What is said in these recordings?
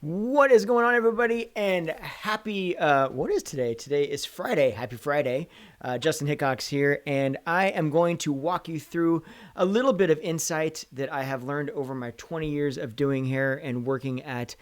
What is going on, everybody? And happy, what is today? Today is Friday. Happy Friday. Justinhickox here, and I am going to walk you through a little bit of insight that I have learned over my 20 years of doing hair and working at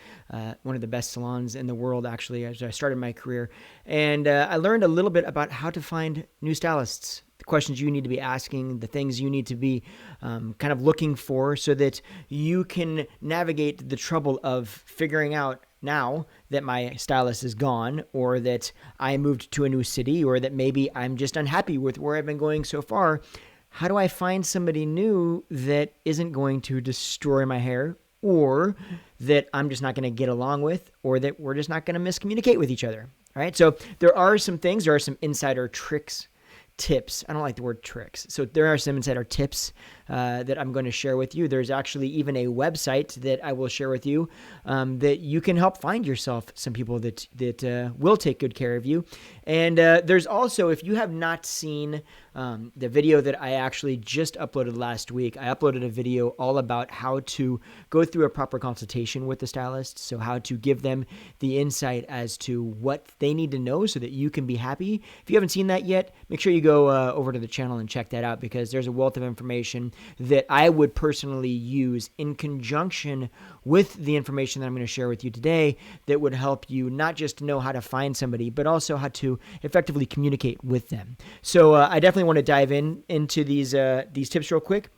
one of the best salons in the world, actually, as I started my career. And I learned a little bit about how to find new stylists, the questions you need to be asking, the things you need to be kind of looking for so that you can navigate the trouble of figuring out now that my stylist is gone, or that I moved to a new city, or that maybe I'm just unhappy with where I've been going so far. How do I find somebody new that isn't going to destroy my hair, or that I'm just not going to get along with, or that we're just not going to miscommunicate with each other? All right. So there are some insider tricks, tips. I don't like the word tricks. So there are some insider tips that I'm going to share with you. There's actually even a website that I will share with you that you can help find yourself some people that will take good care of you. And there's also, if you have not seen the video that I actually just uploaded last week, I uploaded a video all about how to go through a proper consultation with the stylist. So how to give them the insight as to what they need to know so that you can be happy. If you haven't seen that yet, make sure you go over to the channel and check that out, because there's a wealth of information that I would personally use in conjunction with the information that I'm going to share with you today that would help you not just know how to find somebody, but also how to effectively communicate with them. So I definitely want to dive into these tips real quick.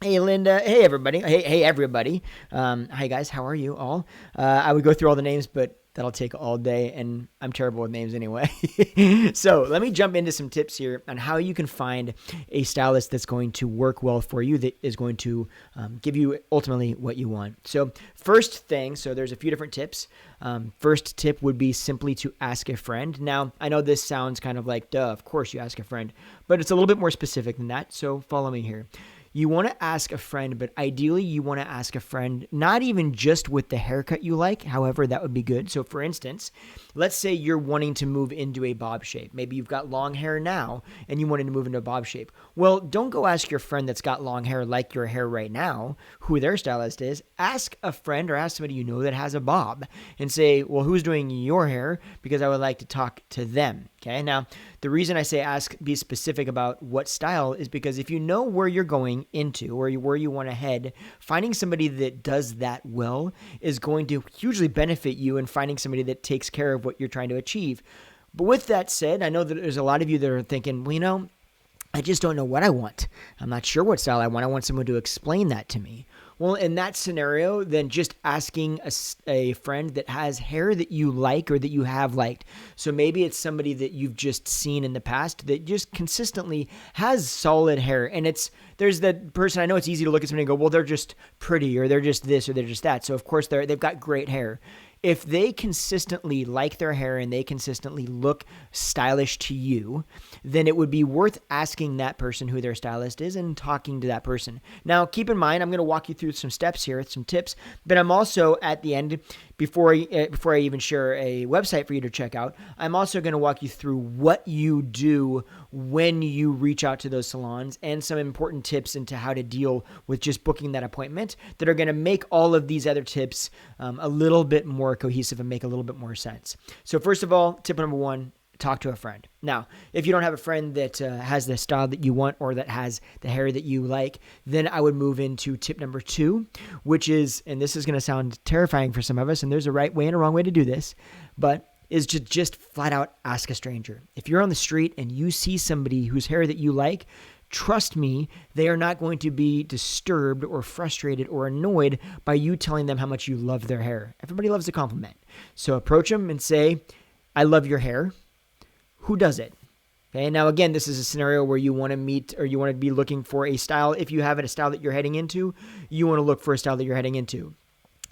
Hey, Linda. Hey, everybody. Hey, everybody. Hi, guys. How are you all? I would go through all the names, but that'll take all day, and I'm terrible with names anyway. So let me jump into some tips here on how you can find a stylist that's going to work well for you, that is going to give you ultimately what you want. So first thing, so there's a few different tips. First tip would be simply to ask a friend. Now, I know this sounds kind of like, duh, of course you ask a friend, but it's a little bit more specific than that, so follow me here. You want to ask a friend, but ideally you want to ask a friend not even just with the haircut you like. However, that would be good. So for instance, let's say you're wanting to move into a bob shape. Maybe you've got long hair now and you wanted to move into a bob shape. Well, don't go ask your friend that's got long hair like your hair right now who their stylist is. Ask a friend or ask somebody you know that has a bob and say, well, who's doing your hair? Because I would like to talk to them. Okay. Now, the reason I say be specific about what style is because if you know where you're going into or where you want to head, finding somebody that does that well is going to hugely benefit you in finding somebody that takes care of what you're trying to achieve. But with that said, I know that there's a lot of you that are thinking, well, I just don't know what I want. I'm not sure what style I want. I want someone to explain that to me. Well, in that scenario, then just asking a friend that has hair that you like or that you have liked. So maybe it's somebody that you've just seen in the past that just consistently has solid hair. And there's that person, I know it's easy to look at somebody and go, well, they're just pretty or they're just this or they're just that. So of course they've got great hair. If they consistently like their hair and they consistently look stylish to you, then it would be worth asking that person who their stylist is and talking to that person. Now, keep in mind, I'm going to walk you through some steps here, some tips, but I'm also at the end, before I even share a website for you to check out, I'm also going to walk you through what you do when you reach out to those salons and some important tips into how to deal with just booking that appointment that are going to make all of these other tips a little bit more cohesive and make a little bit more sense. So first of all, tip number one, talk to a friend. Now, if you don't have a friend that has the style that you want or that has the hair that you like, then I would move into tip number two, which is, and this is going to sound terrifying for some of us, and there's a right way and a wrong way to do this, but is to just flat out ask a stranger. If you're on the street and you see somebody whose hair that you like, trust me, they are not going to be disturbed or frustrated or annoyed by you telling them how much you love their hair. Everybody loves a compliment. So approach them and say, I love your hair. Who does it? Okay. Now, again, this is a scenario where you want to meet or you want to be looking for a style. If you have a style that you're heading into, you want to look for a style that you're heading into.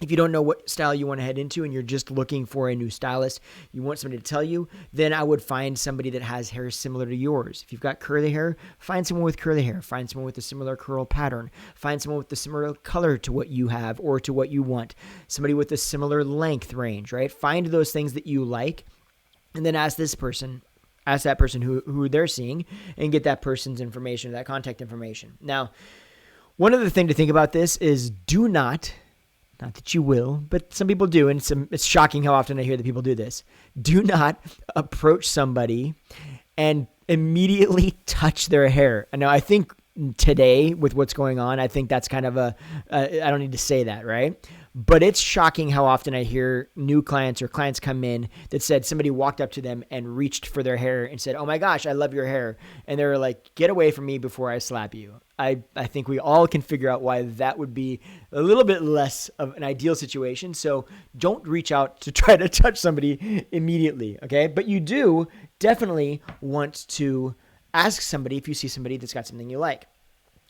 If you don't know what style you want to head into and you're just looking for a new stylist, you want somebody to tell you, then I would find somebody that has hair similar to yours. If you've got curly hair, find someone with curly hair. Find someone with a similar curl pattern. Find someone with a similar color to what you have or to what you want. Somebody with a similar length range, right? Find those things that you like and then ask that person who they're seeing and get that person's information, that contact information. Now, one other thing to think about this is do not not that you will, but some people do, and it's shocking how often I hear that people do this. Do not approach somebody and immediately touch their hair. Now, I think today with what's going on, I think that's kind of I don't need to say that, right? But it's shocking how often I hear new clients or clients come in that said somebody walked up to them and reached for their hair and said, "Oh my gosh, I love your hair." And they're like, "Get away from me before I slap you." I think we all can figure out why that would be a little bit less of an ideal situation. So don't reach out to try to touch somebody immediately, okay? But you do definitely want to ask somebody if you see somebody that's got something you like.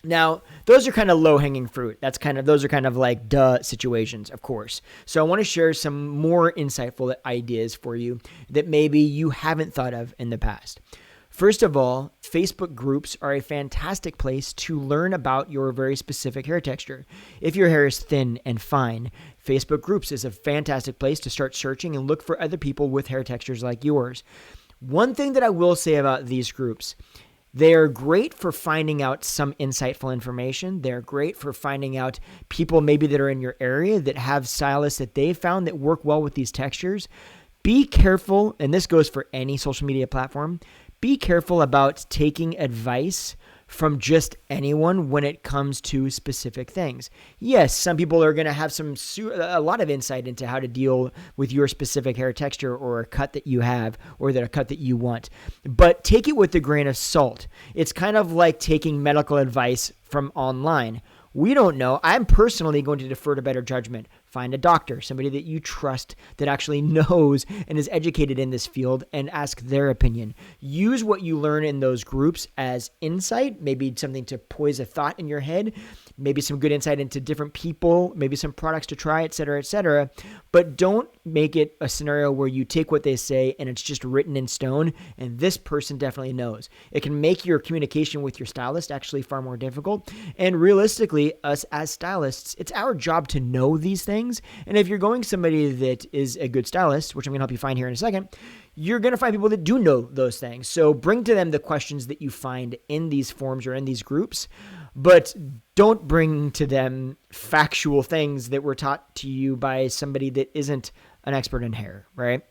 Now, those are kind of low-hanging fruit. Those are kind of like duh situations, of course. So I want to share some more insightful ideas for you that maybe you haven't thought of in the past. First of all, Facebook groups are a fantastic place to learn about your very specific hair texture. If your hair is thin and fine, Facebook groups is a fantastic place to start searching and look for other people with hair textures like yours. One thing that I will say about these groups, they are great for finding out some insightful information. They're great for finding out people maybe that are in your area that have stylists that they found that work well with these textures. Be careful, and this goes for any social media platform, be careful about taking advice from just anyone when it comes to specific things. Yes, some people are going to have a lot of insight into how to deal with your specific hair texture or a cut that you have or a cut that you want. But take it with a grain of salt. It's kind of like taking medical advice from online. We don't know. I'm personally going to defer to better judgment. Find a doctor, somebody that you trust that actually knows and is educated in this field, and ask their opinion. Use what you learn in those groups as insight, maybe something to poise a thought in your head, maybe some good insight into different people, maybe some products to try, et cetera, et cetera. But don't make it a scenario where you take what they say and it's just written in stone, and this person definitely knows. It can make your communication with your stylist actually far more difficult. And realistically, us as stylists, it's our job to know these things. And if you're going somebody that is a good stylist, which I'm going to help you find here in a second, you're going to find people that do know those things. So bring to them the questions that you find in these forums or in these groups, but don't bring to them factual things that were taught to you by somebody that isn't an expert in hair, right?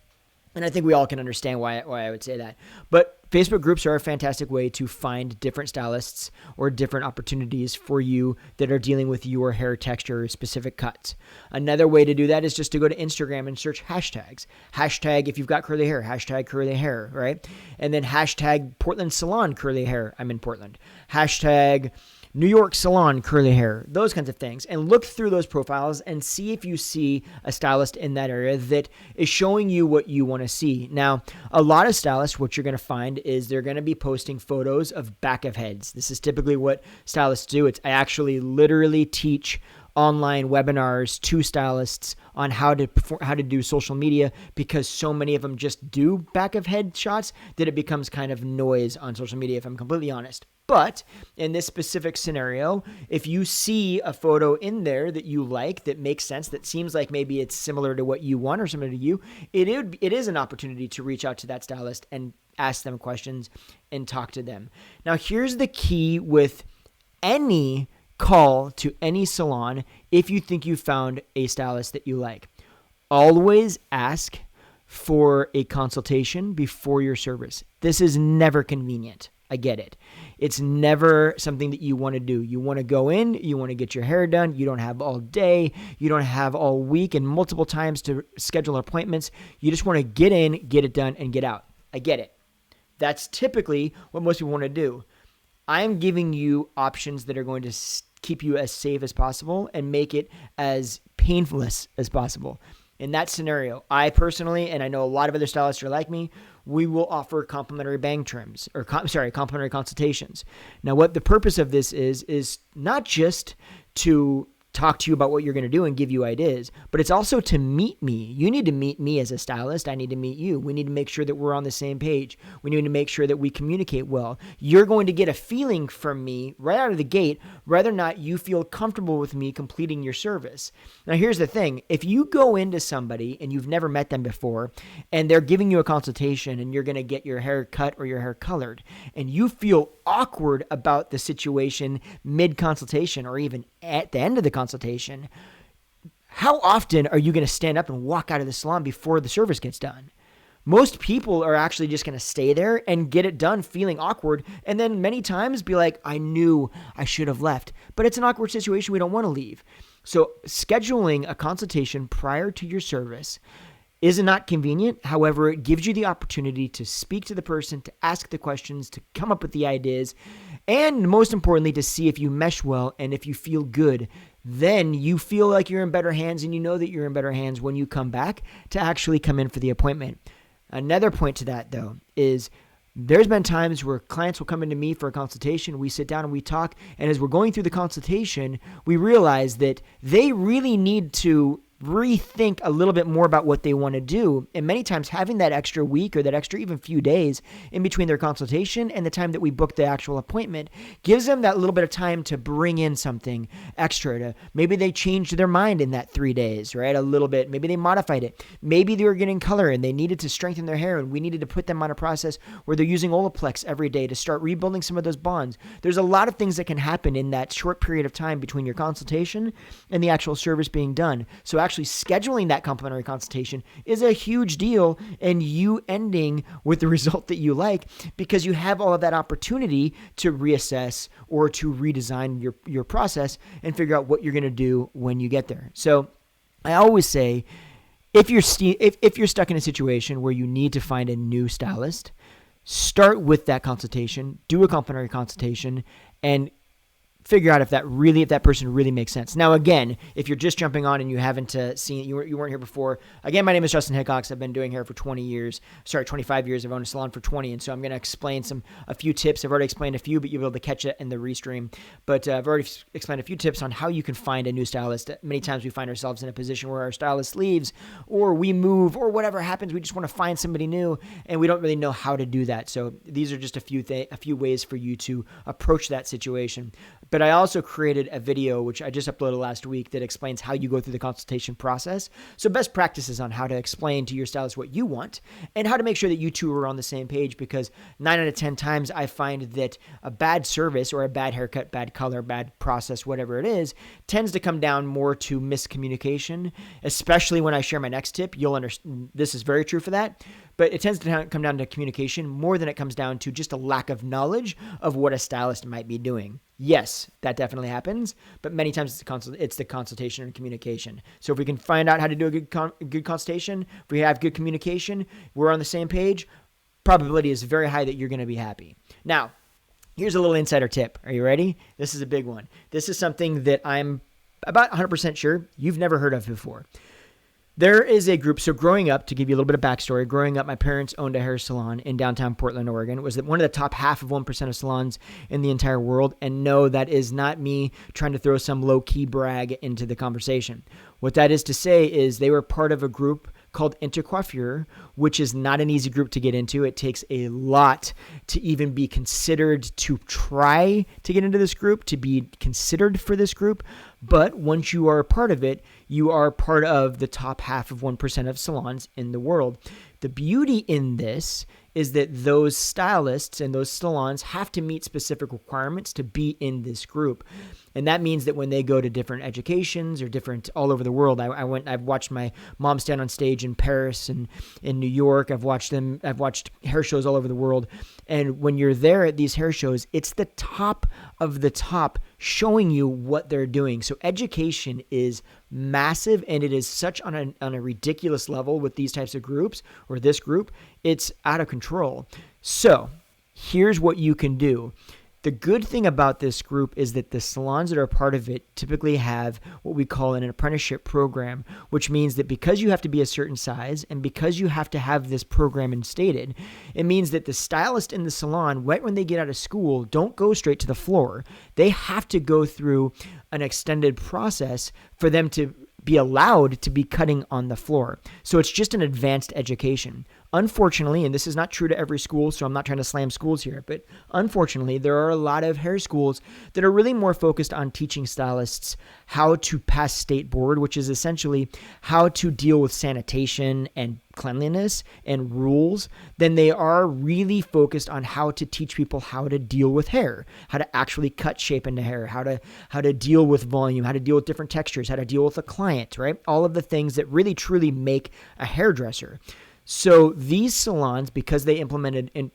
And I think we all can understand why I would say that. But Facebook groups are a fantastic way to find different stylists or different opportunities for you that are dealing with your hair texture, specific cuts. Another way to do that is just to go to Instagram and search hashtags. Hashtag if you've got curly hair, hashtag curly hair, right? And then hashtag Portland Salon curly hair. I'm in Portland. Hashtag New York Salon curly hair, those kinds of things. And look through those profiles and see if you see a stylist in that area that is showing you what you want to see. Now, a lot of stylists, what you're going to find is they're going to be posting photos of back of heads. This is typically what stylists do. I actually literally teach online webinars to stylists on how to do social media, because so many of them just do back of head shots that it becomes kind of noise on social media, if I'm completely honest. But in this specific scenario, if you see a photo in there that you like, that makes sense, that seems like maybe it's similar to what you want or similar to you, it is an opportunity to reach out to that stylist and ask them questions and talk to them. Now, here's the key with any call to any salon if you think you found a stylist that you like. Always ask for a consultation before your service. This is never convenient. I get it. It's never something that you want to do. You want to go in, you want to get your hair done. You don't have all day. You don't have all week and multiple times to schedule appointments. You just want to get in, get it done, and get out. I get it. That's typically what most people want to do. I am giving you options that are going to keep you as safe as possible and make it as painless as possible. In that scenario, I personally, and I know a lot of other stylists are like me, we will offer complimentary bang trims, or complimentary consultations. Now, what the purpose of this is not just to talk to you about what you're going to do and give you ideas, but it's also to meet me. You need to meet me as a stylist. I need to meet you. We need to make sure that we're on the same page. We need to make sure that we communicate well. You're going to get a feeling from me right out of the gate, whether or not you feel comfortable with me completing your service. Now, here's the thing. If you go into somebody and you've never met them before, and they're giving you a consultation and you're going to get your hair cut or your hair colored, and you feel awkward about the situation mid-consultation or even at the end of the consultation, how often are you going to stand up and walk out of the salon before the service gets done? Most people are actually just going to stay there and get it done feeling awkward, and then many times be like, I knew I should have left. But it's an awkward situation. We don't want to leave. So scheduling a consultation prior to your service is not convenient. However, it gives you the opportunity to speak to the person, to ask the questions, to come up with the ideas, and most importantly, to see if you mesh well and if you feel good. Then you feel like you're in better hands, and you know that you're in better hands when you come back to actually come in for the appointment. Another point to that, though, is there's been times where clients will come into me for a consultation. We sit down and we talk. And as we're going through the consultation, we realize that they really need to rethink a little bit more about what they want to do. And many times having that extra week or that extra even few days in between their consultation and the time that we book the actual appointment gives them that little bit of time to bring in something extra. To maybe they changed their mind in that 3 days, right? A little bit. Maybe they modified it. Maybe they were getting color and they needed to strengthen their hair, and we needed to put them on a process where they're using Olaplex every day to start rebuilding some of those bonds. There's a lot of things that can happen in that short period of time between your consultation and the actual service being done. So actually scheduling that complimentary consultation is a huge deal, and you ending with the result that you like, because you have all of that opportunity to reassess or to redesign your process and figure out what you're going to do when you get there. So I always say, if you're stuck in a situation where you need to find a new stylist, start with that consultation, do a complimentary consultation, and figure out if that person really makes sense. Now, again, if you're just jumping on and you haven't seen it, you weren't here before. Again, my name is Justinhickox. I've been doing hair for 25 years. I've owned a salon for 20. And so I'm going to explain a few tips. I've already explained a few, but you'll be able to catch it in the restream. But I've already explained a few tips on how you can find a new stylist. Many times we find ourselves in a position where our stylist leaves or we move or whatever happens. We just want to find somebody new and we don't really know how to do that. So these are just a few ways for you to approach that situation. But I also created a video, which I just uploaded last week, that explains how you go through the consultation process. So best practices on how to explain to your stylist what you want and how to make sure that you two are on the same page, because 9 out of 10 times I find that a bad service or a bad haircut, bad color, bad process, whatever it is, tends to come down more to miscommunication, especially when I share my next tip. You'll understand this is very true for that. But it tends to come down to communication more than it comes down to just a lack of knowledge of what a stylist might be doing. Yes, that definitely happens, but many times it's the consultation and communication. So if we can find out how to do a good consultation, if we have good communication, we're on the same page, probability is very high that you're going to be happy. Now, here's a little insider tip. Are you ready? This is a big one. This is something that I'm about 100% sure you've never heard of before. There is a group. So growing up, to give you a little bit of backstory, growing up, my parents owned a hair salon in downtown Portland, Oregon. It was one of the top 0.5% of salons in the entire world. And no, that is not me trying to throw some low-key brag into the conversation. What that is to say is they were part of a group called InterCoffee, which is not an easy group to get into. It takes a lot to even be considered to try to get into this group, to be considered for this group. But once you are a part of it, you are part of the top 0.5% of salons in the world. The beauty in this is that those stylists and those salons have to meet specific requirements to be in this group. And that means that when they go to different educations or different all over the world, I've watched my mom stand on stage in Paris and in New York. I've watched hair shows all over the world. And when you're there at these hair shows, it's the top of the top showing you what they're doing. So education is massive, and it is such on a ridiculous level with these types of groups, or this group, it's out of control. So here's what you can do. The good thing about this group is that the salons that are a part of it typically have what we call an apprenticeship program, which means that because you have to be a certain size and because you have to have this program instated, it means that the stylist in the salon, right when they get out of school, don't go straight to the floor. They have to go through an extended process for them to be allowed to be cutting on the floor. So it's just an advanced education. unfortunately, and this is not true to every school, so I'm not trying to slam schools here, but unfortunately, there are a lot of hair schools that are really more focused on teaching stylists how to pass state board, which is essentially how to deal with sanitation and cleanliness and rules, than they are really focused on how to teach people how to deal with hair, how to actually cut shape into hair, how to deal with volume, how to deal with different textures, how to deal with a client, right? All of the things that really truly make a hairdresser. So these salons, because they implemented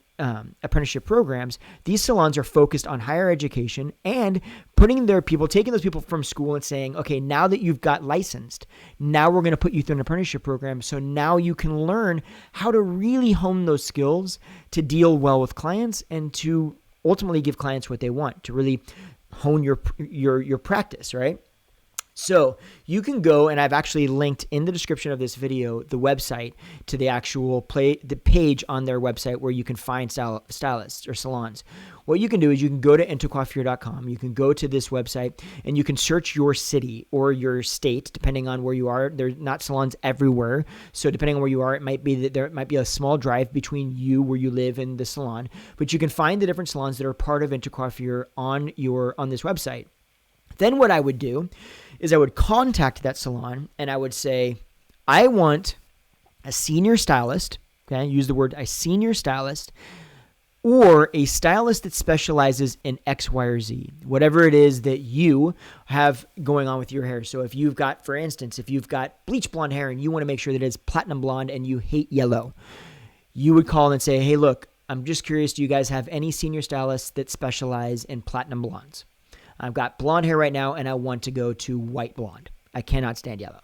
apprenticeship programs, these salons are focused on higher education and taking those people from school and saying, okay, now that you've got licensed, now we're going to put you through an apprenticeship program. So now you can learn how to really hone those skills to deal well with clients and to ultimately give clients what they want, to really hone your practice, right? So you can go, and I've actually linked in the description of this video the website to the actual the page on their website where you can find stylists or salons. What you can do is you can go to InterCoffee.com. You can go to this website and you can search your city or your state, depending on where you are. There's not salons everywhere, so depending on where you are, it might be that there might be a small drive between you where you live and the salon. But you can find the different salons that are part of InterCoffee on this website. Then what I would do is I would contact that salon and I would say, I want a senior stylist, okay, use the word a senior stylist, or a stylist that specializes in X, Y, or Z, whatever it is that you have going on with your hair. So if you've got, for instance, if you've got bleach blonde hair and you want to make sure that it's platinum blonde and you hate yellow, you would call and say, hey, look, I'm just curious, do you guys have any senior stylists that specialize in platinum blondes? I've got blonde hair right now, and I want to go to white blonde. I cannot stand yellow.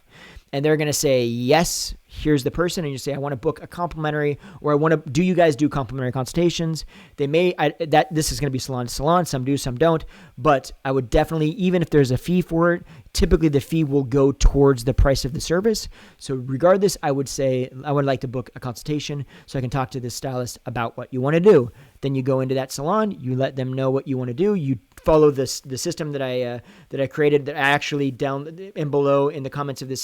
And they're going to say, yes, here's the person. And you say, I want to book a complimentary, or do you guys do complimentary consultations? This is going to be salon to salon. Some do, some don't. But I would definitely, even if there's a fee for it, typically the fee will go towards the price of the service. So regardless, I would say, I would like to book a consultation so I can talk to this stylist about what you want to do. Then you go into that salon, you let them know what you want to do. You follow the system that I created, that I actually down and below in the comments of this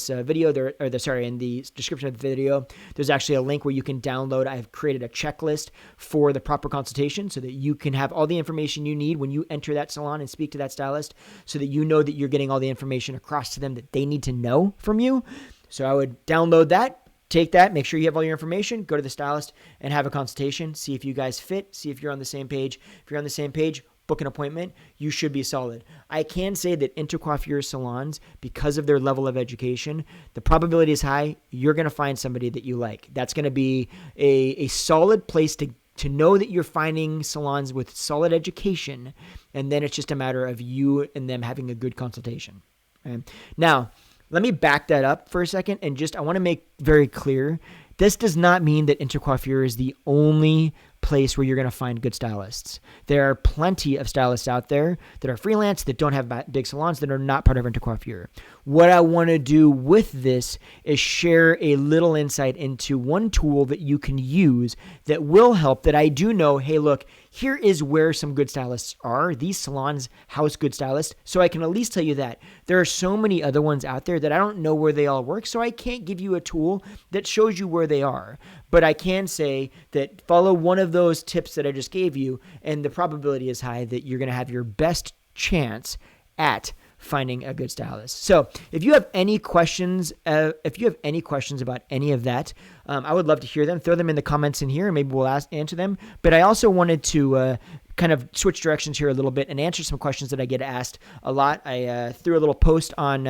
video in the description of the video, there's actually a link where you can download. I've created a checklist for the proper consultation so that you can have all the information you need when you enter that salon and speak to that stylist, so that you know that you're getting all the information across to them that they need to know from you. So I would download that. Take that, make sure you have all your information, go to the stylist and have a consultation, see if you guys fit, see if you're on the same page. If you're on the same page, book an appointment, you should be solid. I can say that InterCoffee salons, because of their level of education, the probability is high you're going to find somebody that you like. That's going to be a solid place to know that you're finding salons with solid education, and then it's just a matter of you and them having a good consultation. Okay? Now, let me back that up for a second, and I want to make very clear, this does not mean that InterCoffee is the only place where you're going to find good stylists. There are plenty of stylists out there that are freelance, that don't have big salons, that are not part of InterCoffee. What I want to do with this is share a little insight into one tool that you can use that will help, that I do know, hey, look, here is where some good stylists are. These salons house good stylists, so I can at least tell you that. There are so many other ones out there that I don't know where they all work, so I can't give you a tool that shows you where they are. But I can say that follow one of those tips that I just gave you, and the probability is high that you're going to have your best chance at finding a good stylist. So if you have any questions, about any of that, I would love to hear them. Throw them in the comments in here, and maybe we'll answer them. But I also wanted to kind of switch directions here a little bit and answer some questions that I get asked a lot. I threw a little post on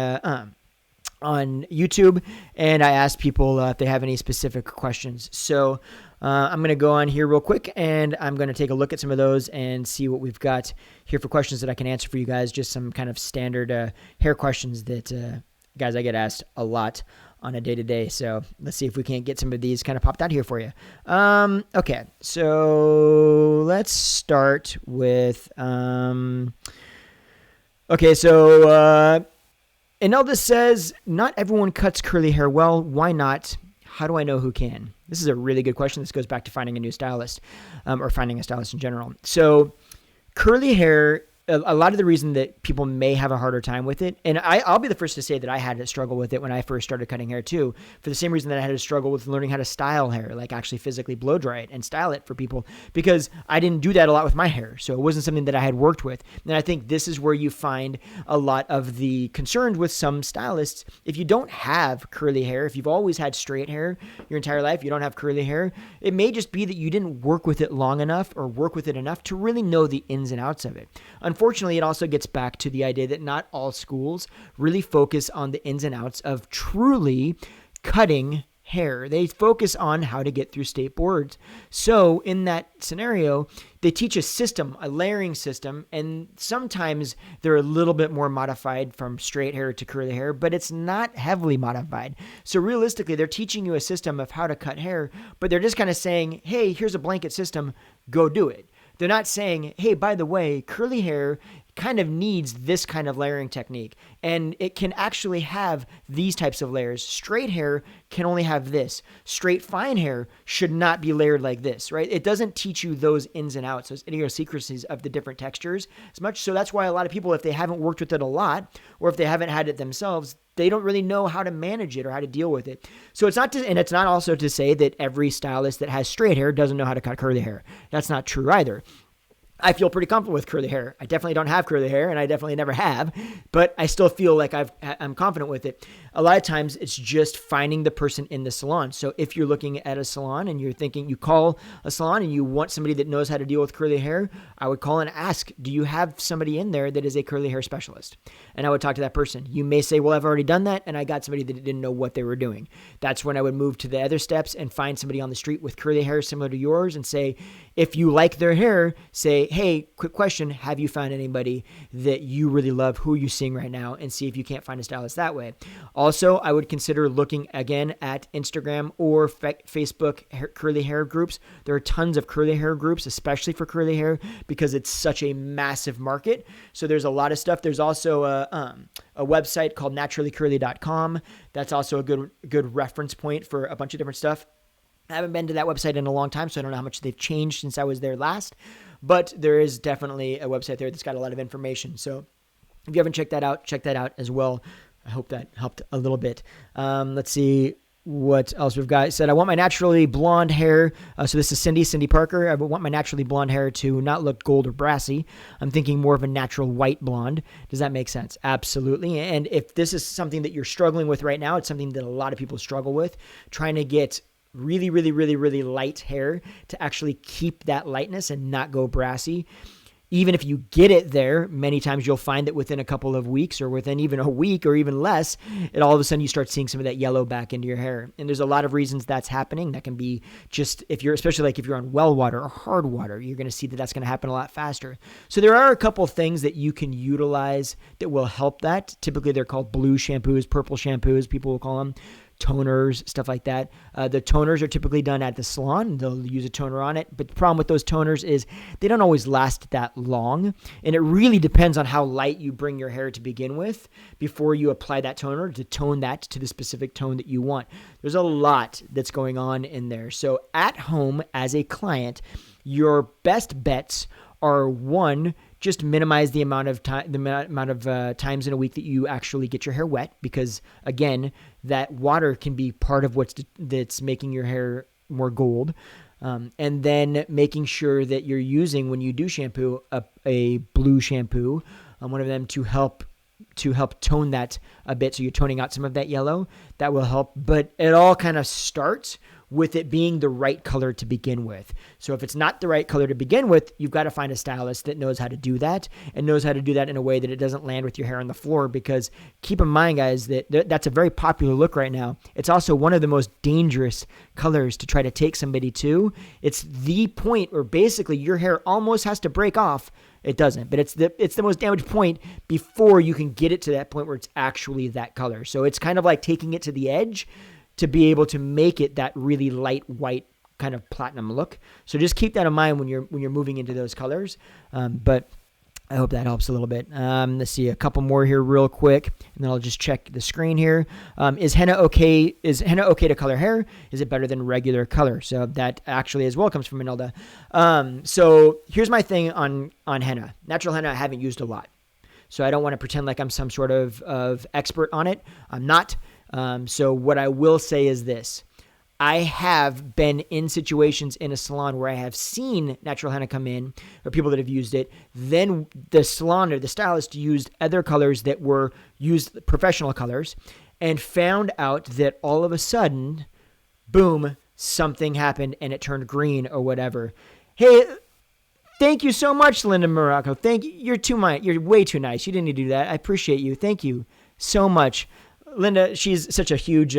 YouTube, and I asked people if they have any specific questions. So I'm going to go on here real quick, and I'm going to take a look at some of those and see what we've got here for questions that I can answer for you guys. Just some kind of standard hair questions that, guys, I get asked a lot on a day-to-day. So let's see if we can't get some of these kind of popped out here for you. Okay, so let's start with... Inelda says, not everyone cuts curly hair well. Why not? How do I know who can? This is a really good question. This goes back to finding a new stylist, or finding a stylist in general. So curly hair, a lot of the reason that people may have a harder time with it, and I'll be the first to say that I had to struggle with it when I first started cutting hair too, for the same reason that I had to struggle with learning how to style hair, like actually physically blow dry it and style it for people, because I didn't do that a lot with my hair. So it wasn't something that I had worked with. And I think this is where you find a lot of the concerns with some stylists. If you don't have curly hair, if you've always had straight hair your entire life, you don't have curly hair, it may just be that you didn't work with it long enough or work with it enough to really know the ins and outs of it. Unfortunately, it also gets back to the idea that not all schools really focus on the ins and outs of truly cutting hair. They focus on how to get through state boards. So in that scenario, they teach a system, a layering system, and sometimes they're a little bit more modified from straight hair to curly hair, but it's not heavily modified. So realistically, they're teaching you a system of how to cut hair, but they're just kind of saying, hey, here's a blanket system, go do it. They're not saying, hey, by the way, curly hair kind of needs this kind of layering technique, and it can actually have these types of layers. Straight hair can only have this. Straight fine hair should not be layered like this, right? It doesn't teach you those ins and outs, those idiosyncrasies of the different textures as much. So that's why a lot of people, if they haven't worked with it a lot, or if they haven't had it themselves, they don't really know how to manage it or how to deal with it. So it's not and it's not also to say that every stylist that has straight hair doesn't know how to cut curly hair. That's not true either. I feel pretty comfortable with curly hair. I definitely don't have curly hair, and I definitely never have, but I still feel like I'm confident with it. A lot of times it's just finding the person in the salon. So if you're looking at a salon and you're thinking, you call a salon and you want somebody that knows how to deal with curly hair, I would call and ask, do you have somebody in there that is a curly hair specialist? And I would talk to that person. You may say, well, I've already done that, and I got somebody that didn't know what they were doing. That's when I would move to the other steps and find somebody on the street with curly hair similar to yours and say, if you like their hair, say, hey, quick question, have you found anybody that you really love? Who are you seeing right now? And see if you can't find a stylist that way. Also, I would consider looking again at Instagram or Facebook curly hair groups. There are tons of curly hair groups, especially for curly hair, because it's such a massive market. So there's a lot of stuff. There's also a website called naturallycurly.com. That's also a good reference point for a bunch of different stuff. I haven't been to that website in a long time, so I don't know how much they've changed since I was there last, but there is definitely a website there that's got a lot of information. So if you haven't checked that out as well. I hope that helped a little bit. Let's see what else we've got. It said, I want my naturally blonde hair. So this is Cindy Parker. I want my naturally blonde hair to not look gold or brassy. I'm thinking more of a natural white blonde. Does that make sense? Absolutely. And if this is something that you're struggling with right now, it's something that a lot of people struggle with, trying to get really, really, really, really light hair to actually keep that lightness and not go brassy. Even if you get it there, many times you'll find that within a couple of weeks or within even a week or even less, it all of a sudden you start seeing some of that yellow back into your hair. And there's a lot of reasons that's happening. That can be just especially like if you're on well water or hard water, you're going to see that that's going to happen a lot faster. So there are a couple things that you can utilize that will help that. Typically they're called blue shampoos, purple shampoos, people will call them. Toners, stuff like that. The toners are typically done at the salon. They'll use a toner on it. But the problem with those toners is they don't always last that long. And it really depends on how light you bring your hair to begin with before you apply that toner to tone that to the specific tone that you want. There's a lot that's going on in there. So at home as a client, your best bets are one, just minimize the amount of time, times in a week that you actually get your hair wet, because again, that water can be part of that's making your hair more gold. And then making sure that you're using, when you do shampoo, a blue shampoo, one of them to help tone that a bit. So you're toning out some of that yellow. That will help. But it all kind of starts with it being the right color to begin with. So if it's not the right color to begin with, you've got to find a stylist that knows how to do that and knows how to do that in a way that it doesn't land with your hair on the floor. Because keep in mind, guys, that's a very popular look right now. It's also one of the most dangerous colors to try to take somebody to. It's the point where basically your hair almost has to break off. It doesn't, but it's the most damaged point before you can get it to that point where it's actually that color. So it's kind of like taking it to the edge to be able to make it that really light white kind of platinum look. So just keep that in mind when you're moving into those colors. But I hope that helps a little bit. Let's see a couple more here real quick, and then I'll just check the screen here. Is henna okay? Is henna okay to color hair? Is it better than regular color? So that actually as well comes from Manilda. So here's my thing on henna. Natural henna I haven't used a lot, so I don't want to pretend like I'm some sort of expert on it. I'm not. So what I will say is this. I have been in situations in a salon where I have seen natural henna come in, or people that have used it. Then the salon or the stylist used other colors that were used professional colors, and found out that all of a sudden, boom, something happened and it turned green or whatever. Hey, thank you so much, Linda Morocco. Thank you. You're way too nice. You didn't need to do that. I appreciate you. Thank you so much. Linda, she's such a huge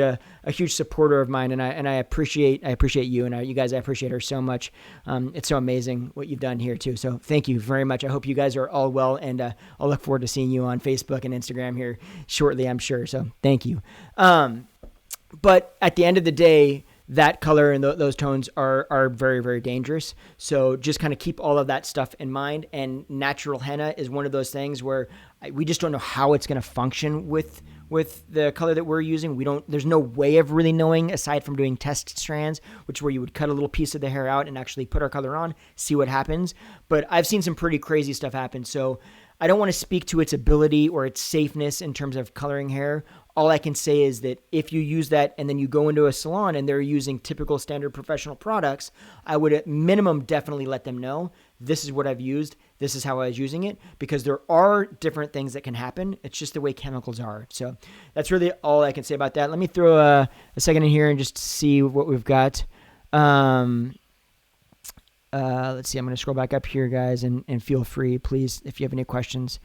supporter of mine, and I appreciate you, and you guys, I appreciate her so much. It's so amazing what you've done here too. So thank you very much. I hope you guys are all well, and I'll look forward to seeing you on Facebook and Instagram here shortly, I'm sure. So thank you. But at the end of the day, that color and those tones are very, very dangerous. So just kind of keep all of that stuff in mind. And natural henna is one of those things where we just don't know how it's going to function with the color that we're using. There's no way of really knowing aside from doing test strands, which is where you would cut a little piece of the hair out and actually put our color on, see what happens. But I've seen some pretty crazy stuff happen. So I don't want to speak to its ability or its safeness in terms of coloring hair. All I can say is that if you use that and then you go into a salon and they're using typical standard professional products, I would at minimum definitely let them know, this is what I've used, this is how I was using it, because there are different things that can happen. It's just the way chemicals are. So that's really all I can say about that. Let me throw a second in here and just see what we've got. Let's see. I'm going to scroll back up here, guys, and feel free, please, if you have any questions.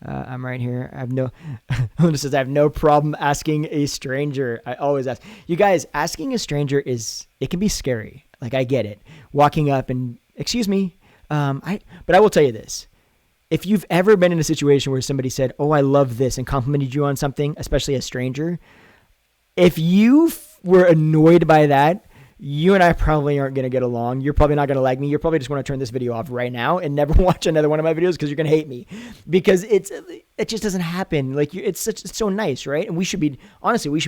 I'm right here. Linda says, I have no problem asking a stranger. I always ask. You guys, asking a stranger it can be scary. Like, I get it. Walking up and, excuse me. But I will tell you this. If you've ever been in a situation where somebody said, oh, I love this, and complimented you on something, especially a stranger, if you were annoyed by that, you and I probably aren't going to get along. You're probably not going to like me. You're probably just want to turn this video off right now and never watch another one of my videos because you're going to hate me, because it just doesn't happen. Like, it's so nice, right? And we should be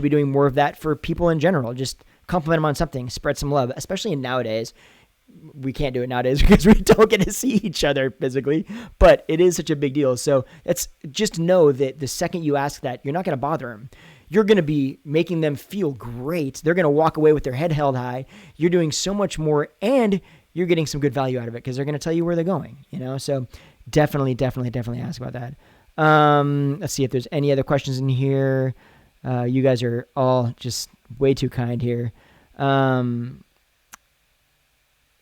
doing more of that for people in general. Just compliment them on something, spread some love, especially nowadays. We can't do it nowadays because we don't get to see each other physically, but it is such a big deal. So just know that the second you ask that, you're not going to bother them. You're going to be making them feel great. They're going to walk away with their head held high. You're doing so much more, and you're getting some good value out of it because they're going to tell you where they're going, So definitely ask about that. Let's see if there's any other questions in here. You guys are all just way too kind here.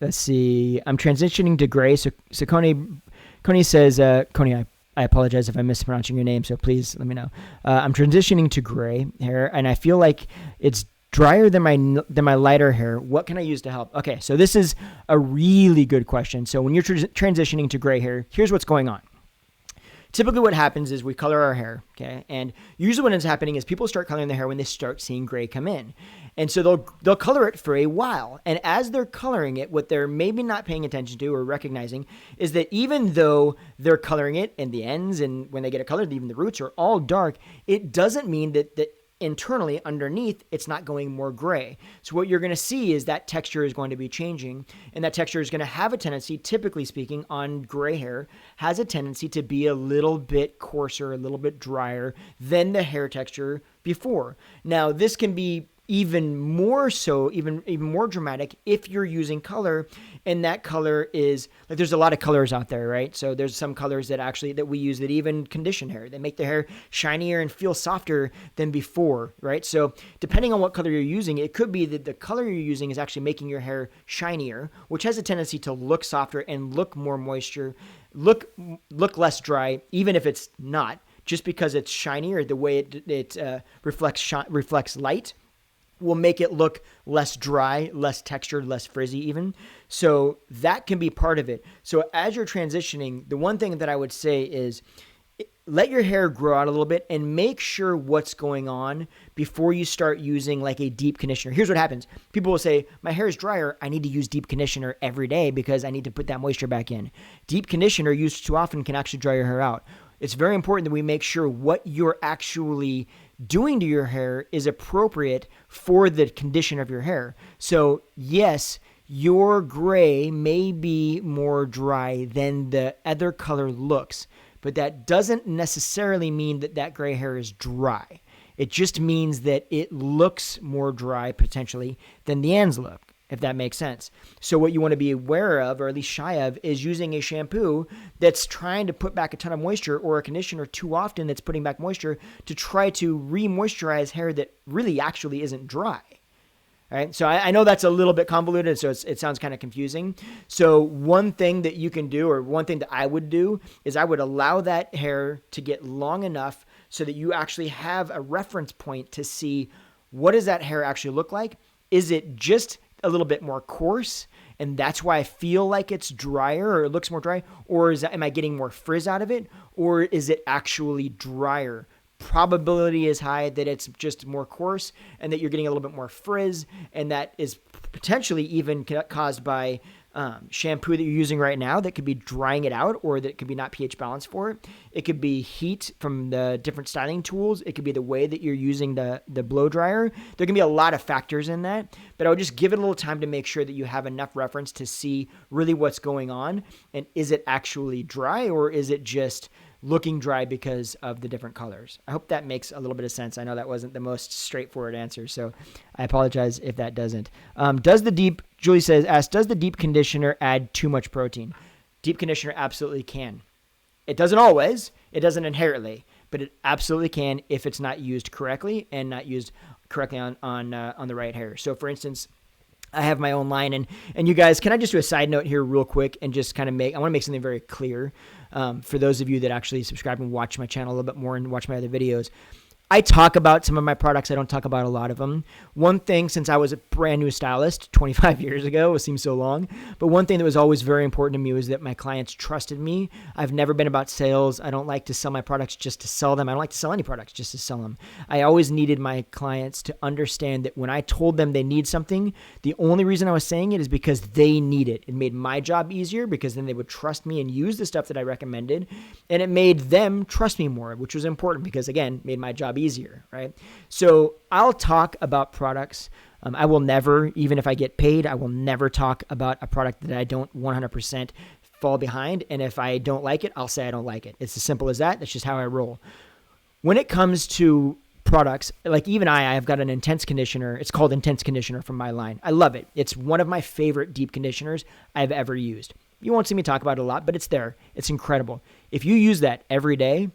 Let's see. I'm transitioning to gray. So Coney says, Coney, I apologize if I'm mispronouncing your name, so please let me know. I'm transitioning to gray hair, and I feel like it's drier than my lighter hair. What can I use to help? Okay, so this is a really good question. So when you're transitioning to gray hair, here's what's going on. Typically what happens is we color our hair, okay? And usually what ends up happening is people start coloring their hair when they start seeing gray come in. And so they'll color it for a while. And as they're coloring it, what they're maybe not paying attention to or recognizing is that even though they're coloring it in the ends and when they get it colored, even the roots are all dark, it doesn't mean that internally underneath it's not going more gray. So what you're going to see is that texture is going to be changing, and that texture is going to have a tendency, typically speaking, on gray hair, has a tendency to be a little bit coarser, a little bit drier than the hair texture before. Now, this can be even more so, even more dramatic if you're using color, and that color is like, there's a lot of colors out there, right? So there's some colors that we use that even condition hair. They make the hair shinier and feel softer than before, right? So depending on what color you're using, it could be that the color you're using is actually making your hair shinier, which has a tendency to look softer and look more moisture, look less dry, even if it's not, just because it's shinier, the way it reflects light will make it look less dry, less textured, less frizzy even. So that can be part of it. So as you're transitioning, the one thing that I would say is let your hair grow out a little bit and make sure what's going on before you start using like a deep conditioner. Here's what happens. People will say, my hair is drier. I need to use deep conditioner every day because I need to put that moisture back in. Deep conditioner used too often can actually dry your hair out. It's very important that we make sure what you're actually doing to your hair is appropriate for the condition of your hair. So yes, your gray may be more dry than the other color looks, but that doesn't necessarily mean that that gray hair is dry. It just means that it looks more dry potentially than the ends look, if that makes sense. So what you want to be aware of, or at least shy of, is using a shampoo that's trying to put back a ton of moisture, or a conditioner too often that's putting back moisture to try to re-moisturize hair that really actually isn't dry. All right, so I know that's a little bit convoluted, so it sounds kind of confusing. So one thing that you can do, or one thing that I would do, is I would allow that hair to get long enough so that you actually have a reference point to see what does that hair actually look like. Is it just a little bit more coarse, and that's why I feel like it's drier, or it looks more dry? Or am I getting more frizz out of it? Or is it actually drier? Probability is high that it's just more coarse and that you're getting a little bit more frizz, and that is potentially even caused by shampoo that you're using right now that could be drying it out, or that could be not pH balanced for it. It could be heat from the different styling tools. It could be the way that you're using the blow dryer. There can be a lot of factors in that, but I would just give it a little time to make sure that you have enough reference to see really what's going on, and is it actually dry, or is it just looking dry because of the different colors. I hope that makes a little bit of sense. I know that wasn't the most straightforward answer, so I apologize if that doesn't. Julie asks, does the deep conditioner add too much protein? Deep conditioner absolutely can. It doesn't always. It doesn't inherently, but it absolutely can if it's not used correctly and not used correctly on the right hair. So for instance, I have my own line, and you guys, can I just do a side note here real quick and just kind of I want to make something very clear for those of you that actually subscribe and watch my channel a little bit more and watch my other videos. I talk about some of my products. I don't talk about a lot of them. One thing, since I was a brand new stylist 25 years ago, it seems so long, but one thing that was always very important to me was that my clients trusted me. I've never been about sales. I don't like to sell my products just to sell them. I don't like to sell any products just to sell them. I always needed my clients to understand that when I told them they need something, the only reason I was saying it is because they need it. It made my job easier because then they would trust me and use the stuff that I recommended, and it made them trust me more, which was important because, again, made my job easier, right? So I'll talk about products. I will never, even if I get paid, I will never talk about a product that I don't 100% fall behind. And if I don't like it, I'll say I don't like it. It's as simple as that. That's just how I roll. When it comes to products, like even I've got an intense conditioner. It's called Intense Conditioner from my line. I love it. It's one of my favorite deep conditioners I've ever used. You won't see me talk about it a lot, but it's there. It's incredible. If you use that every day,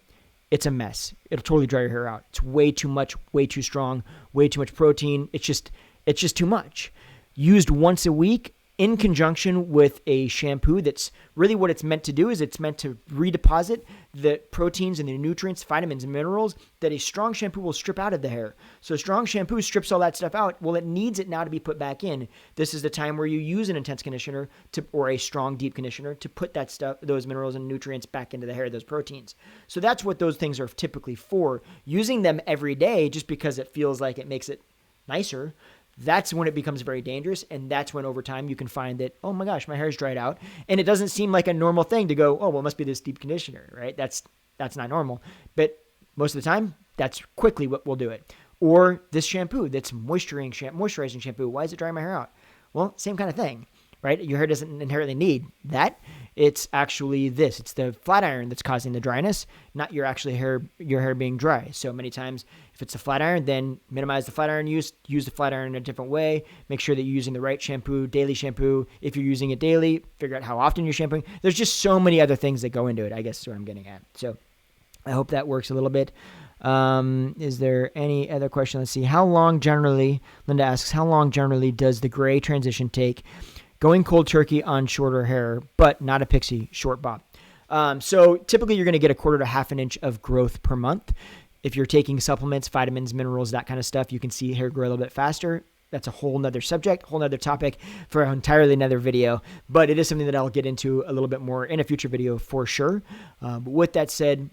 it's a mess. It'll totally dry your hair out. It's way too much, way too strong, way too much protein. It's just too much. Used once a week in conjunction with a shampoo, that's really what it's meant to do, is it's meant to redeposit the proteins and the nutrients, vitamins and minerals that a strong shampoo will strip out of the hair. So a strong shampoo strips all that stuff out. Well, it needs it now to be put back in. This is the time where you use an intense conditioner or a strong deep conditioner to put that stuff, those minerals and nutrients back into the hair, those proteins. So that's what those things are typically for. Using them every day just because it feels like it makes it nicer, that's when it becomes very dangerous, and that's when over time you can find that, oh my gosh, my hair's dried out, and it doesn't seem like a normal thing to go, oh, well, it must be this deep conditioner, right? That's not normal, but most of the time, that's quickly what will do it. Or this shampoo that's moisturizing shampoo, why is it drying my hair out? Well, same kind of thing, right? Your hair doesn't inherently need that. It's actually this. It's the flat iron that's causing the dryness, not your hair being dry. So many times, if it's a flat iron, then minimize the flat iron use the flat iron in a different way. Make sure that you're using the right shampoo, daily shampoo. If you're using it daily, figure out how often you're shampooing. There's just so many other things that go into it, I guess is what I'm getting at. So I hope that works a little bit. Is there any other question? Let's see. Linda asks, how long generally does the gray transition take? Going cold turkey on shorter hair, but not a pixie, short bob. So typically you're going to get a quarter to half an inch of growth per month. If you're taking supplements, vitamins, minerals, that kind of stuff, you can see hair grow a little bit faster. That's a whole nother subject, whole nother topic for entirely another video. But it is something that I'll get into a little bit more in a future video for sure. But with that said,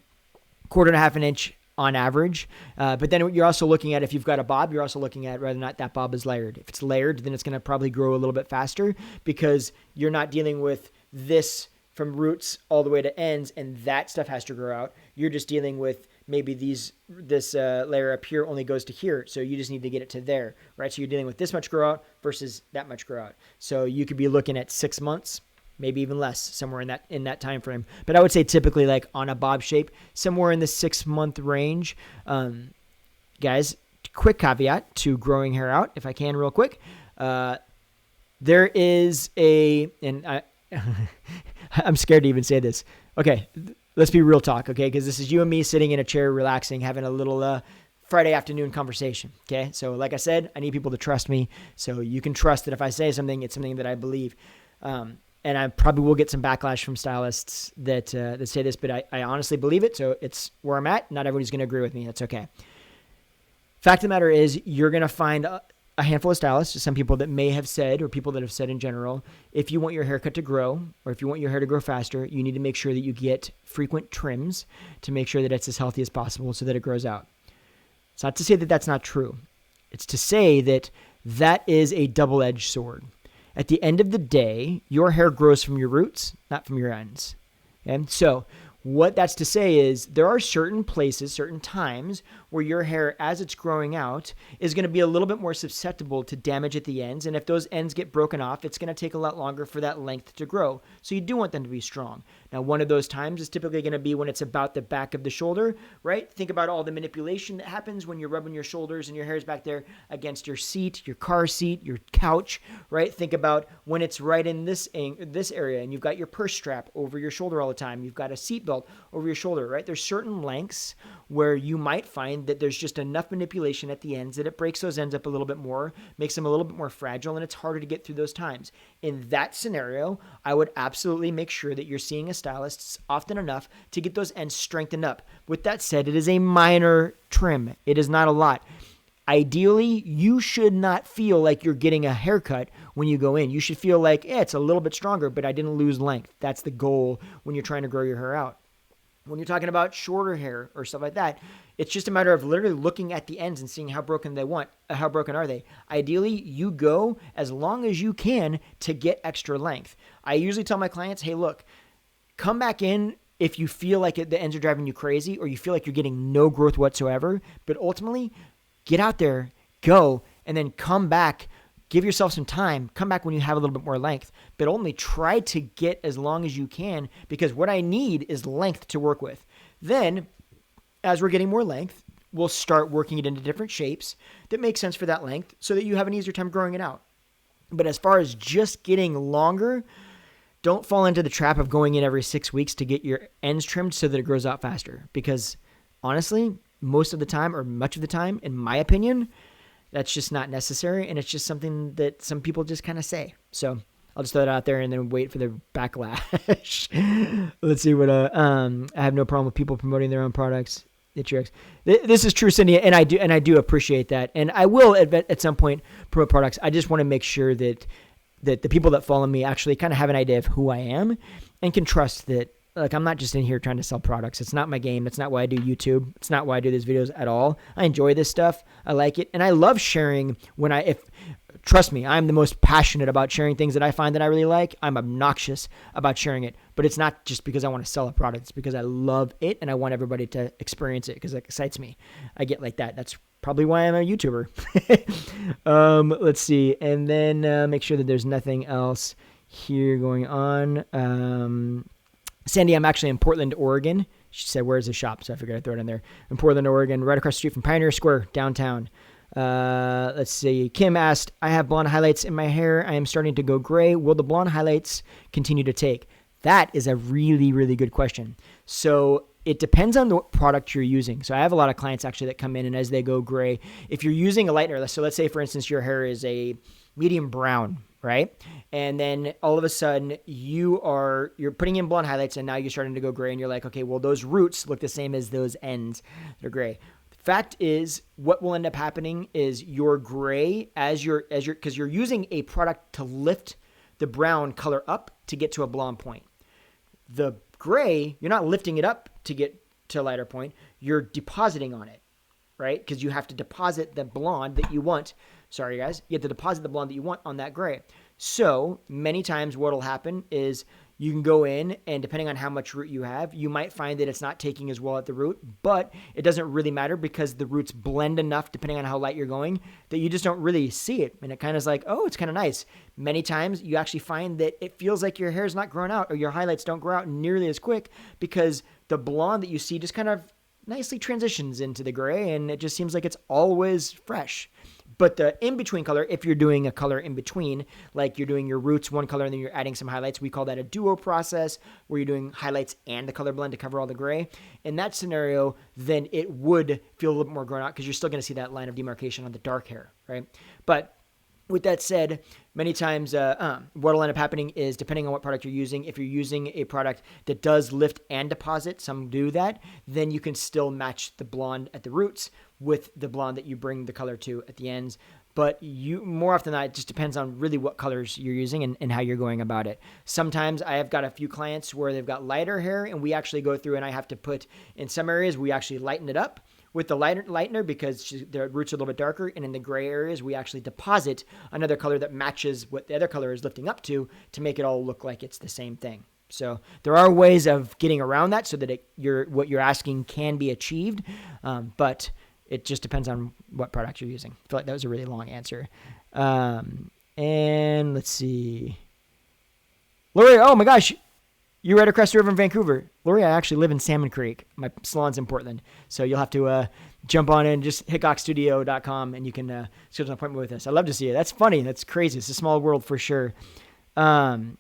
quarter and a half an inch on average. But then you're also looking at, if you've got a bob, you're also looking at whether or not that bob is layered. If it's layered, then it's going to probably grow a little bit faster because you're not dealing with this from roots all the way to ends and that stuff has to grow out. You're just dealing with maybe this layer up here only goes to here. So you just need to get it to there, right? So you're dealing with this much grow out versus that much grow out. So you could be looking at 6 months, maybe even less, somewhere in that time frame. But I would say typically like on a bob shape, somewhere in the 6 month range. Guys, quick caveat to growing hair out, if I can real quick. There is I'm scared to even say this. Okay, let's be real talk, okay? Because this is you and me sitting in a chair, relaxing, having a little Friday afternoon conversation, okay? So like I said, I need people to trust me. So you can trust that if I say something, it's something that I believe. And I probably will get some backlash from stylists that say this, but I honestly believe it. So it's where I'm at. Not everybody's going to agree with me. That's okay. Fact of the matter is, you're going to find a handful of stylists, some people that may have said, or people that have said in general, if you want your haircut to grow, or if you want your hair to grow faster, you need to make sure that you get frequent trims to make sure that it's as healthy as possible so that it grows out. It's not to say that that's not true. It's to say that that is a double-edged sword. At the end of the day, your hair grows from your roots, not from your ends. And so what that's to say is there are certain places, certain times where your hair, as it's growing out, is going to be a little bit more susceptible to damage at the ends. And if those ends get broken off, it's going to take a lot longer for that length to grow. So you do want them to be strong. Now, one of those times is typically going to be when it's about the back of the shoulder, right? Think about all the manipulation that happens when you're rubbing your shoulders and your hair is back there against your seat, your car seat, your couch, right? Think about when it's right in this area and you've got your purse strap over your shoulder all the time. You've got a seat belt over your shoulder, right? There's certain lengths where you might find that there's just enough manipulation at the ends that it breaks those ends up a little bit more, makes them a little bit more fragile, and it's harder to get through those times. In that scenario, I would absolutely make sure that you're seeing a stylist often enough to get those ends strengthened up. With that said, it is a minor trim. It is not a lot. Ideally, you should not feel like you're getting a haircut when you go in. You should feel like, it's a little bit stronger, but I didn't lose length. That's the goal when you're trying to grow your hair out. When you're talking about shorter hair or stuff like that, it's just a matter of literally looking at the ends and seeing how broken are they. Ideally, you go as long as you can to get extra length. I usually tell my clients, hey, look, come back in if you feel like the ends are driving you crazy or you feel like you're getting no growth whatsoever. But ultimately, get out there, go, and then come back. Give yourself some time. Come back when you have a little bit more length, but only try to get as long as you can, because what I need is length to work with. Then, as we're getting more length, we'll start working it into different shapes that make sense for that length so that you have an easier time growing it out. But as far as just getting longer, don't fall into the trap of going in every 6 weeks to get your ends trimmed so that it grows out faster. Because honestly, most of the time, or much of the time, in my opinion, that's just not necessary, and it's just something that some people just kind of say. So I'll just throw it out there and then wait for the backlash. Let's see what I have no problem with people promoting their own products. This is true, Cindy, and I do appreciate that, and I will at some point promote products. I just want to make sure that the people that follow me actually kind of have an idea of who I am and can trust that. Like, I'm not just in here trying to sell products. It's not my game. It's not why I do YouTube. It's not why I do these videos at all. I enjoy this stuff. I like it. And I love sharing trust me, I'm the most passionate about sharing things that I find that I really like. I'm obnoxious about sharing it. But it's not just because I want to sell a product. It's because I love it and I want everybody to experience it because it excites me. I get like that. That's probably why I'm a YouTuber. Let's see. And then make sure that there's nothing else here going on. Sandy, I'm actually in Portland, Oregon. She said, where's the shop? So I figured I'd throw it in there. In Portland, Oregon, right across the street from Pioneer Square, downtown. Let's see. Kim asked, I have blonde highlights in my hair. I am starting to go gray. Will the blonde highlights continue to take? That is a really, really good question. So it depends on the product you're using. So I have a lot of clients actually that come in, and as they go gray, if you're using a lightener, so let's say, for instance, your hair is a medium brown, right? And then all of a sudden you're putting in blonde highlights, and now you're starting to go gray, and you're like, okay, well, those roots look the same as those ends that are gray. The fact is, what will end up happening is your gray because you're using a product to lift the brown color up to get to a blonde point. The gray, you're not lifting it up to get to lighter point, you're depositing on it, right? Because you have to deposit the blonde that you want. Sorry, guys. You have to deposit the blonde that you want on that gray. So many times what will happen is you can go in, and depending on how much root you have, you might find that it's not taking as well at the root, but it doesn't really matter because the roots blend enough depending on how light you're going that you just don't really see it. And it kind of is like, oh, it's kind of nice. Many times you actually find that it feels like your hair is not growing out or your highlights don't grow out nearly as quick because the blonde that you see just kind of nicely transitions into the gray, and it just seems like it's always fresh. But the in-between color, if you're doing a color in between, like you're doing your roots one color and then you're adding some highlights, we call that a duo process where you're doing highlights and the color blend to cover all the gray. In that scenario, then it would feel a little bit more grown out because you're still going to see that line of demarcation on the dark hair, right? But with that said, many times what will end up happening is, depending on what product you're using, if you're using a product that does lift and deposit, some do that, then you can still match the blonde at the roots with the blonde that you bring the color to at the ends. But you, more often than not, it just depends on really what colors you're using and how you're going about it. Sometimes I have got a few clients where they've got lighter hair, and we actually go through and I have to put, in some areas, we actually lighten it up with the lightener because the roots are a little bit darker, and in the gray areas, we actually deposit another color that matches what the other color is lifting up to make it all look like it's the same thing. So there are ways of getting around that so that what you're asking can be achieved, but it just depends on what product you're using. I feel like that was a really long answer. And let's see. Lori, oh my gosh, you're right across the river in Vancouver. Lori, I actually live in Salmon Creek. My salon's in Portland. So you'll have to jump on in, just hickoxstudio.com, and you can schedule an appointment with us. I'd love to see you. That's funny. That's crazy. It's a small world for sure. All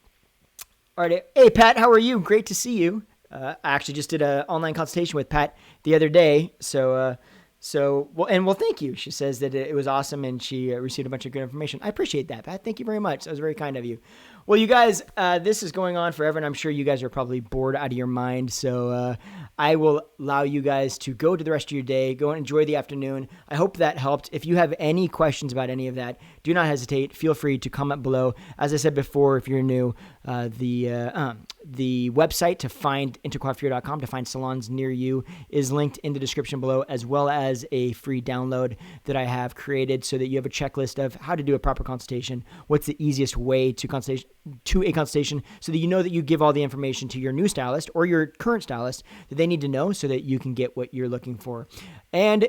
right. Hey, Pat, how are you? Great to see you. I actually just did an online consultation with Pat the other day. So thank you. She says that it was awesome and she received a bunch of good information. I appreciate that, Pat. Thank you very much. That was very kind of you. Well, you guys, this is going on forever, and I'm sure you guys are probably bored out of your mind. So I will allow you guys to go to the rest of your day. Go and enjoy the afternoon. I hope that helped. If you have any questions about any of that, do not hesitate. Feel free to comment below. As I said before, if you're new, the website to find InterCoffee.com to find salons near you is linked in the description below, as well as a free download that I have created so that you have a checklist of how to do a proper consultation, what's the easiest way to a consultation, so that you know that you give all the information to your new stylist or your current stylist that they need to know so that you can get what you're looking for. And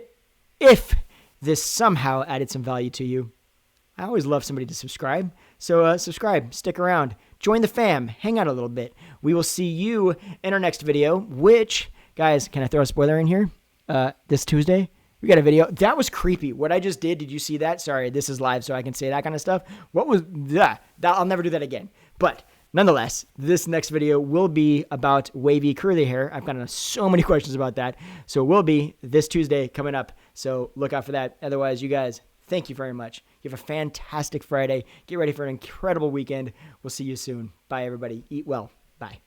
if this somehow added some value to you, I always love somebody to subscribe. So subscribe, stick around, join the fam, hang out a little bit. We will see you in our next video, which, guys, can I throw a spoiler in here? This Tuesday, we got a video. That was creepy. What I just did you see that? Sorry, this is live, so I can say that kind of stuff. What was that? I'll never do that again. But nonetheless, this next video will be about wavy curly hair. I've gotten so many questions about that. So it will be this Tuesday coming up. So look out for that. Otherwise, you guys, thank you very much. You have a fantastic Friday. Get ready for an incredible weekend. We'll see you soon. Bye, everybody. Eat well. Bye.